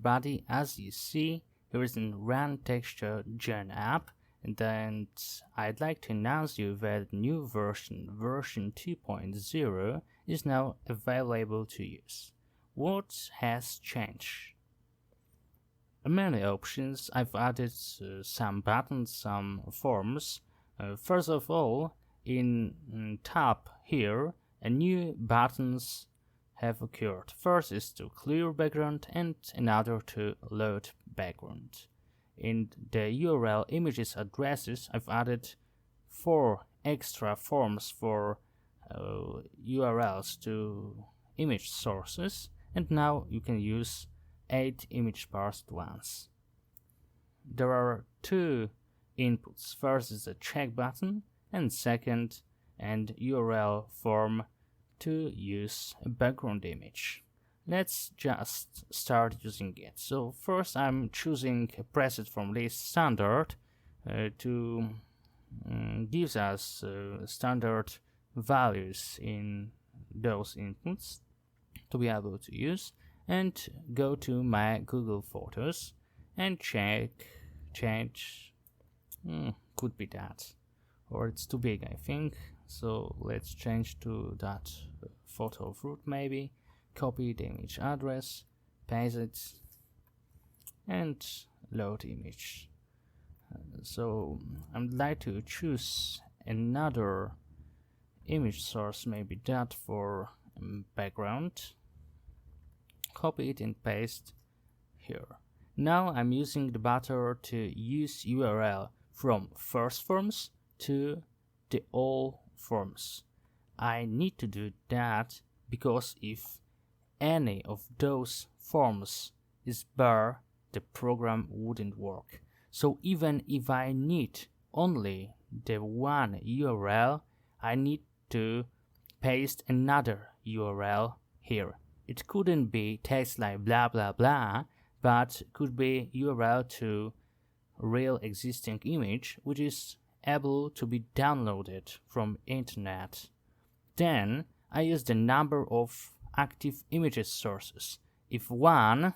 everybody, as you see, here is in RandTextureGen app, and then I'd like to announce you that new version 2.0 is now available to use. What has changed? Many options. I've added some buttons, some forms. First of all, in tab here, new buttons have occurred. First is to clear background and another to load background. In the URL images addresses, I've added 4 extra forms for URLs to image sources, and now you can use 8 image bars at once. There are 2 inputs. First is a check button, and second an URL form to use a background image. Let's just start using it. So first I'm choosing a preset from list standard to gives us standard values in those inputs to be able to use, and go to my Google Photos and change could be that, or it's too big I think, so let's change to that photo of root maybe, copy the image address, paste it, and load image. So I'd like to choose another image source, maybe that for background, copy it and paste here. Now I'm using the button to use URL from first forms to the all forms. I need to do that because if any of those forms is bare, the program wouldn't work. So even if I need only the one URL, I need to paste another URL here. It couldn't be text like blah blah blah, but could be URL to real existing image which is able to be downloaded from internet. Then I use the number of active images sources. If 1,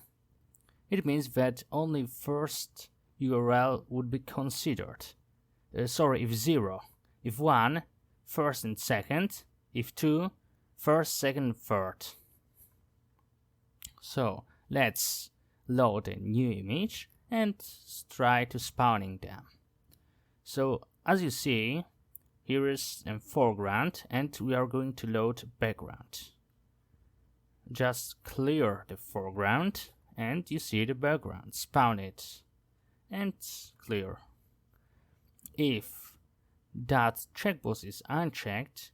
it means that only first URL would be considered. If 0. If 1, first and second. If 2, first, second, third. So let's load a new image and try to spawning them. So as you see, here is a foreground and we are going to load background. Just clear the foreground and you see the background. Spawn it and clear. If that checkbox is unchecked,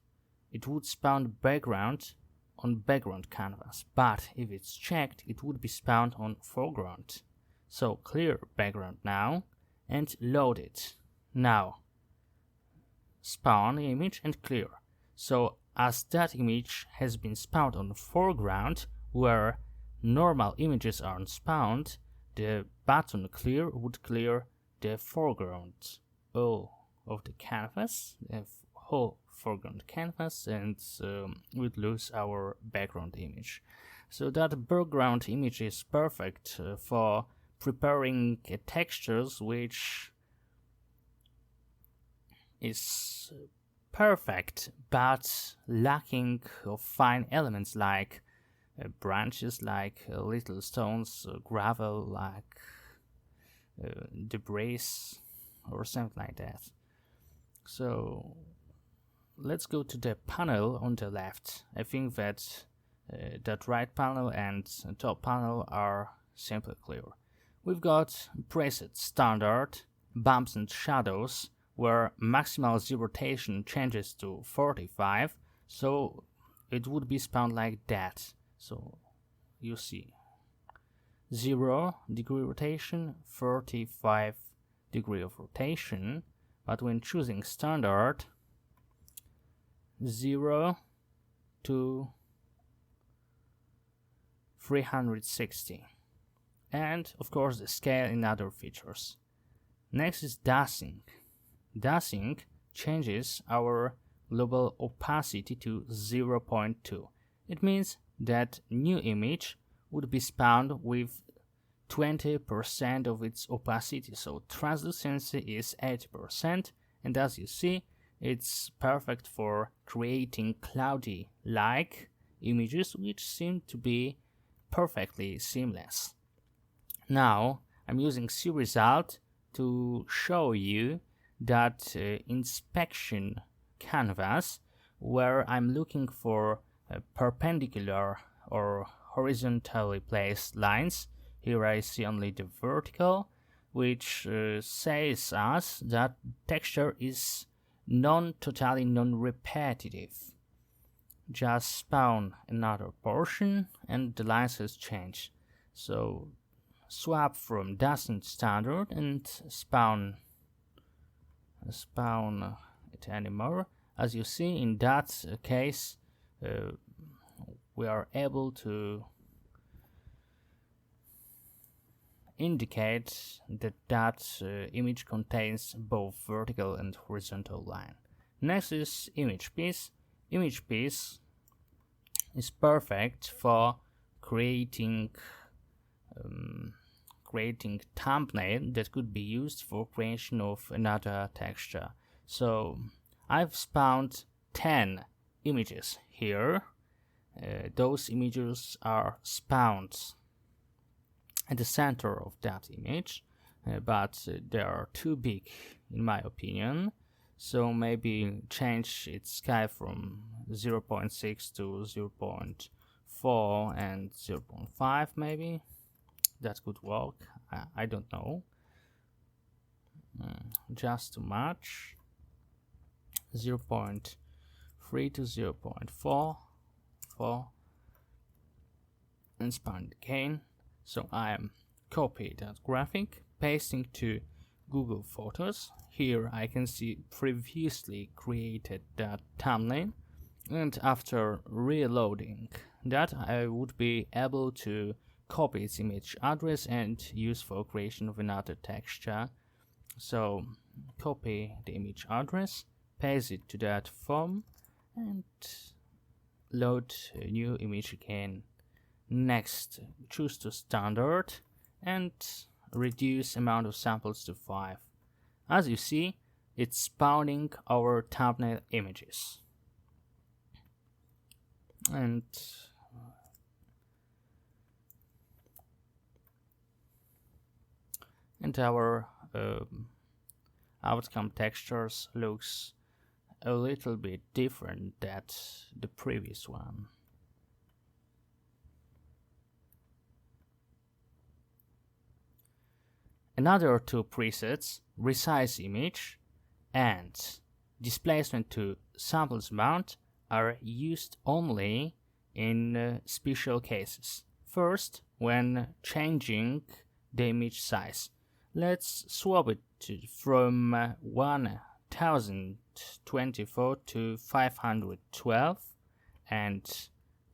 it would spawn background on background canvas, but if it's checked, it would be spawned on foreground. So clear background now and load it. Now spawn the image and clear. So as that image has been spawned on the foreground where normal images aren't spawned, the button clear would clear the foreground all of the canvas, the whole foreground canvas, and we'd lose our background image. So that background image is perfect for preparing textures, which is perfect but lacking of fine elements like branches, like little stones, gravel, like debris or something like that. So let's go to the panel on the left. I think that that right panel and top panel are simply clear. We've got preset standard, bumps and shadows, where maximal Z rotation changes to 45, so it would be spawned like that. So you see 0 degree rotation, 45 degree of rotation, but when choosing standard, 0 to 360, and of course the scale and other features. Next is dashing. Dashing changes our global opacity to 0.2. It means that new image would be spawned with 20% of its opacity, so translucency is 80%, and as you see, it's perfect for creating cloudy-like images which seem to be perfectly seamless. Now I'm using SeeResult to show you that inspection canvas, where I'm looking for perpendicular or horizontally placed lines. Here I see only the vertical, which says us that texture is totally non-repetitive. Just spawn another portion and the lines has changed. So swap from doesn't standard and spawn it anymore. As you see, in that case, we are able to indicate that image contains both vertical and horizontal line. Next is image piece. Image piece is perfect for creating thumbnail that could be used for creation of another texture. So I've spawned 10 images here. Those images are spawned at the center of that image, but they are too big in my opinion, so maybe change its scale from 0.6 to 0.4 and 0.5 maybe. That could work. I don't know. Just too much. 0.3 to 0.4 and spawn again. So I am copy that graphic, pasting to Google Photos. Here I can see previously created that thumbnail, and after reloading that I would be able to copy its image address and use for creation of another texture. So copy the image address, paste it to that form and load a new image again. Next, choose to standard and reduce amount of samples to 5. As you see, it's spawning our thumbnail images. And our outcome textures looks a little bit different than the previous one. Another two presets, resize image and displacement to samples mount, are used only in special cases. First, when changing the image size. Let's swap it from 1024 to 512, and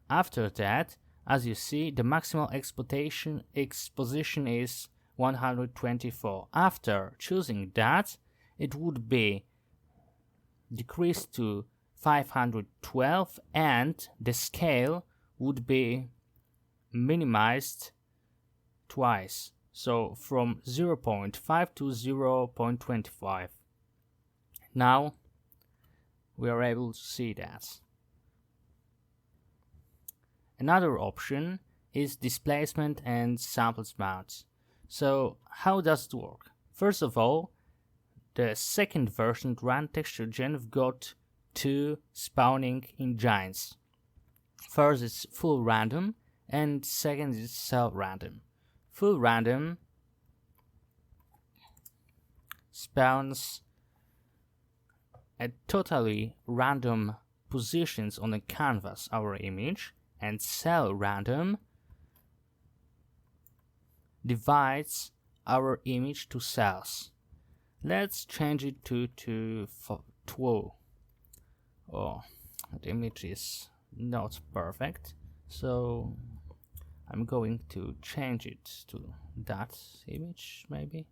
after that, as you see, the maximal exposition is 124. After choosing that, it would be decreased to 512 and the scale would be minimized twice, so from 0.5 to 0.25. Now we are able to see that. Another option is displacement and samples mount. So how does it work? First of all, the second version RandTextureGen got two spawning engines. First is full random and second is cell random. Full random spawns at totally random positions on the canvas, our image, and cell random divides our image to cells. Let's change it to 12. Oh, the image is not perfect, so I'm going to change it to that image maybe.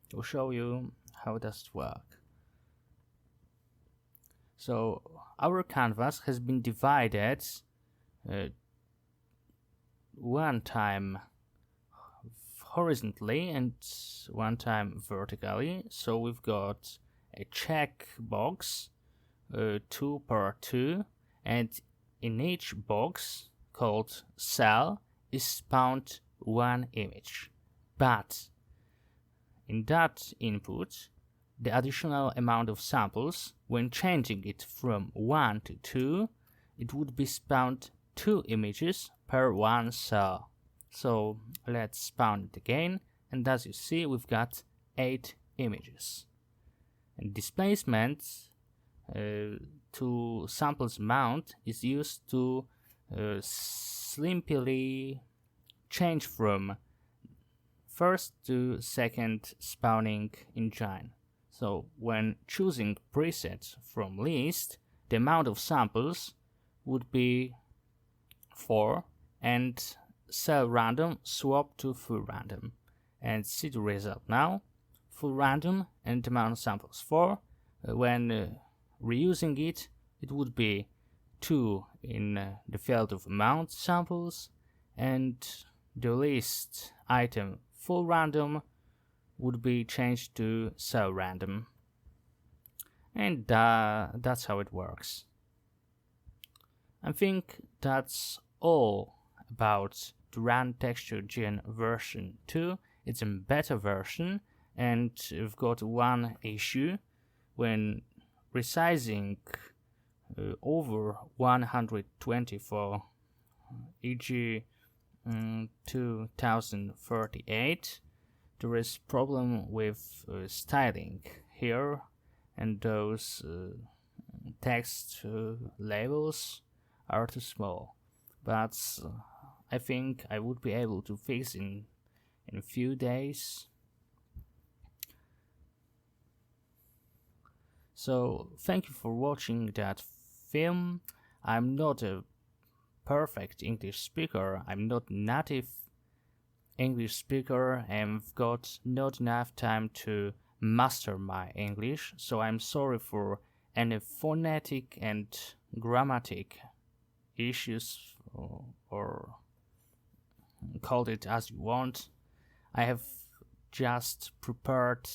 To show you how does it work. So our canvas has been divided one time horizontally and one time vertically. So we've got a checkbox 2 per 2, and in each box called cell is spawned one image. But in that input, the additional amount of samples, when changing it from 1 to 2, it would be spawned 2 images per one cell. So let's spawn it again, and as you see, we've got 8 images. And displacement to samples amount is used to simply change from first to second spawning engine. So when choosing presets from list, the amount of samples would be 4, and cell random swap to full random. And see the result now. Full random and amount of samples 4. When reusing it, it would be 2 in the field of amount samples, and the list item full random would be changed to cell random. And that's how it works. I think that's all about the RandTextureGen version 2. It's a beta version, and we've got one issue. When resizing over 124, e.g. 2038, there is problem with styling here, and those text labels are too small. But I think I would be able to fix in a few days. So thank you for watching that film. I'm not a perfect English speaker. I'm not native English speaker, and I've got not enough time to master my English. So I'm sorry for any phonetic and grammatic issues, or call it as you want. I have just prepared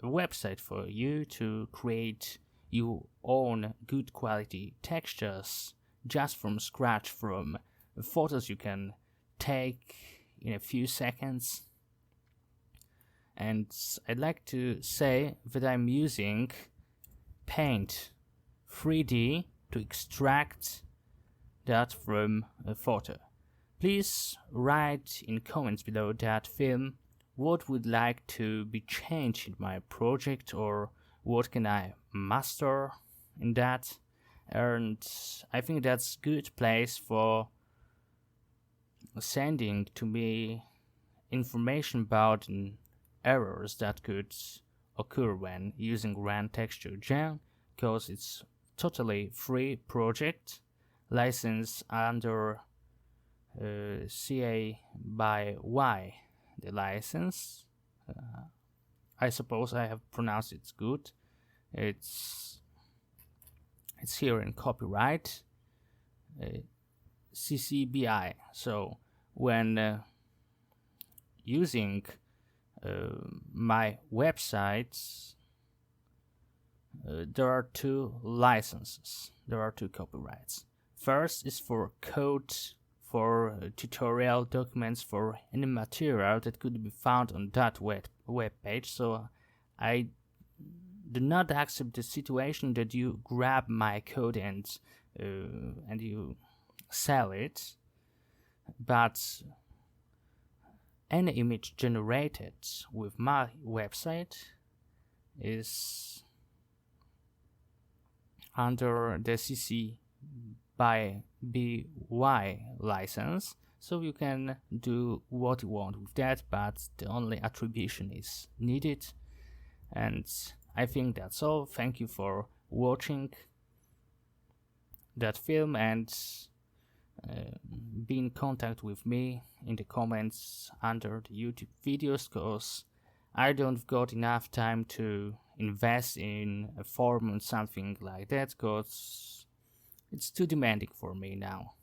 a website for you to create your own good quality textures just from scratch, from photos you can take in a few seconds. And I'd like to say that I'm using Paint 3D to extract that from a photo. Please write in comments below that film what would like to be changed in my project, or what can I master in that. And I think that's good place for sending to me information about errors that could occur when using RandTextureGen, because it's totally free project, licensed under CA by Y, the license. I suppose I have pronounced it good. It's here in copyright, CC BY. So when using my websites, there are 2 licenses, there are 2 copyrights. First is for code, for tutorial documents, for any material that could be found on that web page. So I do not accept the situation that you grab my code and you sell it, but any image generated with my website is under the CC by BY license, so you can do what you want with that, but the only attribution is needed. And I think that's all. Thank you for watching that film, and be in contact with me in the comments under the YouTube videos, because I don't got enough time to invest in a forum and something like that, because it's too demanding for me now.